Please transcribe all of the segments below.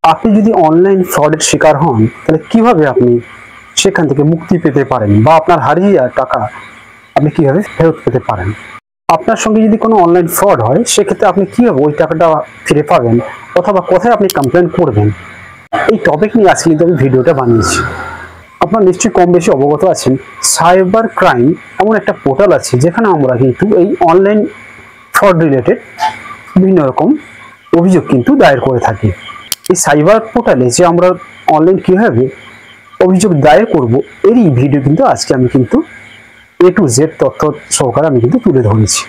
আপনি যদি অনলাইন ফ্রডের শিকার হন তাহলে কিভাবে আপনি সেখান থেকে মুক্তি পেতে পারেন বা আপনার হারিয়ে যাওয়া টাকা আপনি কিভাবে ফেরত পেতে পারেন। আপনার সঙ্গে যদি কোনো অনলাইন ফ্রড হয় সেক্ষেত্রে আপনি কিভাবে ওই টাকাটা ফিরে পাবেন অথবা কোথায় আপনি কমপ্লেন করবেন, এই টপিক নিয়ে আজকে কিন্তু আমি ভিডিওটা বানিয়েছি। আপনারা নিশ্চয়ই কম বেশি অবগত আছেন, সাইবার ক্রাইম এমন একটা পোর্টাল আছে যেখানে আমরা কিন্তু এই অনলাইন ফ্রড রিলেটেড বিভিন্ন রকম অভিযোগ কিন্তু দায়ের করে থাকি। এই সাইবার পোর্টালে যে আমরা অনলাইন কীভাবে অভিযোগ দায়ের করব এরই ভিডিও কিন্তু আজকে আমি কিন্তু A to Z তথ্য সহকারে আমি কিন্তু তুলে ধরেছি।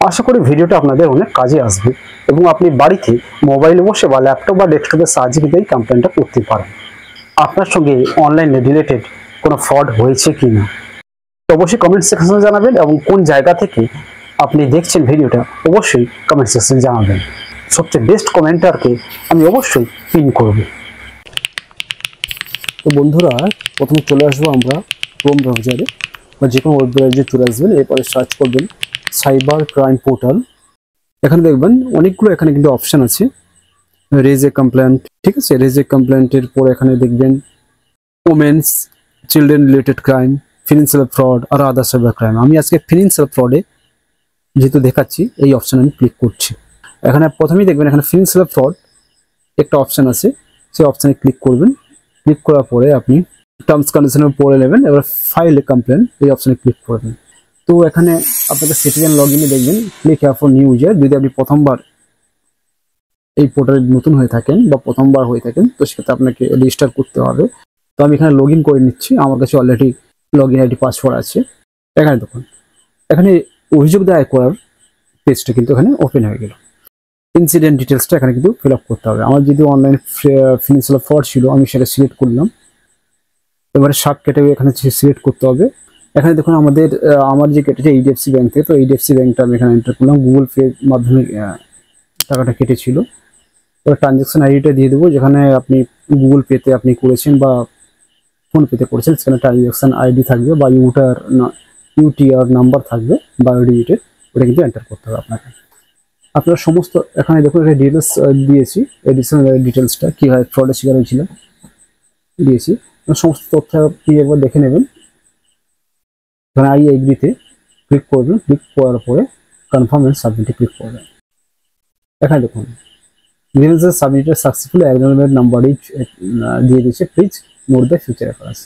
আশা করি ভিডিওটা আপনাদের অনেক কাজে আসবে এবং আপনি বাড়িতে মোবাইলে বসে বা ল্যাপটপ বা ডেস্কটপের সাহায্যে কিন্তু এই কমপ্লেনটা করতে পারেন। আপনার সঙ্গে অনলাইন রিলেটেড কোনো ফ্রড হয়েছে কি না অবশ্যই কমেন্ট সেকশনে জানাবেন এবং কোন জায়গা থেকে আপনি দেখছেন ভিডিওটা অবশ্যই কমেন্ট সেকশনে জানাবেন। সবচেয়ে বেস্ট কমেন্টারকে আমি অবশ্যই পিন করব। তো বন্ধুরা, প্রথমে চলে আসবো আমরা ক্রোম ব্রাউজারে বা যে কোনো ওয়েব ব্রাউজারে চলে আসবেন, এরপরে সার্চ করবেন সাইবার ক্রাইম পোর্টাল। এখানে দেখবেন অনেকগুলো এখানে কিন্তু অপশান আছে, রেজ এ কমপ্লেন্ট, ঠিক আছে, রেজ এ কমপ্লেন্টের পরে এখানে দেখবেন women's, children related crime, financial fraud আর আদার সাইবার ক্রাইম। আমি আজকে ফিনান্সিয়াল ফ্রডে যেহেতু দেখাচ্ছি এই অপশান আমি ক্লিক করছি। এখানে প্রথমেই দেখবেন এখানে ফিনান্সিয়াল ফ্রড একটা অপশান আছে, সেই অপশানে ক্লিক করবেন। ক্লিক করার পরে আপনি টার্মস কন্ডিশনের পড়ে নেবেন, এবার ফাইল এ কমপ্লেন এই অপশানে ক্লিক করবেন। তো এখানে আপনাদের সিটিজেন লগ ইনে দেখবেন click here for new user. যদি আপনি প্রথমবার এই পোর্টালে নতুন হয়ে থাকেন বা প্রথমবার হয়ে থাকেন তো সেক্ষেত্রে আপনাকে রেজিস্টার করতে হবে। তো আমি এখানে লগ ইন করে নিচ্ছি, আমার কাছে already log in ID password আছে। এখানে দেখুন এখানে অভিযোগ দায়ের করার পেজটা কিন্তু এখানে ওপেন হয়ে গেল। ইনসিডেন্ট ডিটেলসটা এখানে কিন্তু ফিল আপ করতে হবে। আমার যদি অনলাইন ফিনান্সিয়াল ফ্রড ছিল আমি সেটা সিলেক্ট করলাম, এবারে সাব ক্যাটাগরি এখানে সিলেক্ট করতে হবে। এখানে দেখুন আমার যে কেটেছে এইচডিএফসি ব্যাংক থেকে, তো এইচডিএফসি ব্যাংকটা আমি এখানে এন্টার করলাম। গুগল পে মাধ্যমে টাকাটা কেটেছিল। এবার ট্রানজ্যাকশন আইডিটা দিয়ে দেবো, যেখানে আপনি গুগল পেতে আপনি করেছেন বা ফোনপেতে করেছেন সেখানে ট্রানজ্যাকশন আইডি থাকবে বা ইউটিআর নাম্বার থাকবে বায়োডিজিটের, ওটা কিন্তু এন্টার করতে হবে আপনাকে। আপনার সমস্ত এখানে দেখুন একটা ডিটেলস দিয়েছি, এডিশনাল ডিটেলসটা কীভাবে ফ্রডের শিকার হয়েছিল দিয়েছি। সমস্ত তথ্য আপনি একবার দেখে নেবেন। এখানে আই এগ্রিতে ক্লিক করবেন, ক্লিক করার পরে কনফার্ম এন্ড সাবমিটে ক্লিক করবেন। এখানে দেখুন গ্রিভেন্সেস সাবমিটেড সাকসেসফুলি, অ্যাকনলেজমেন্ট নাম্বারই দিয়ে দিয়েছে, please note the future reference.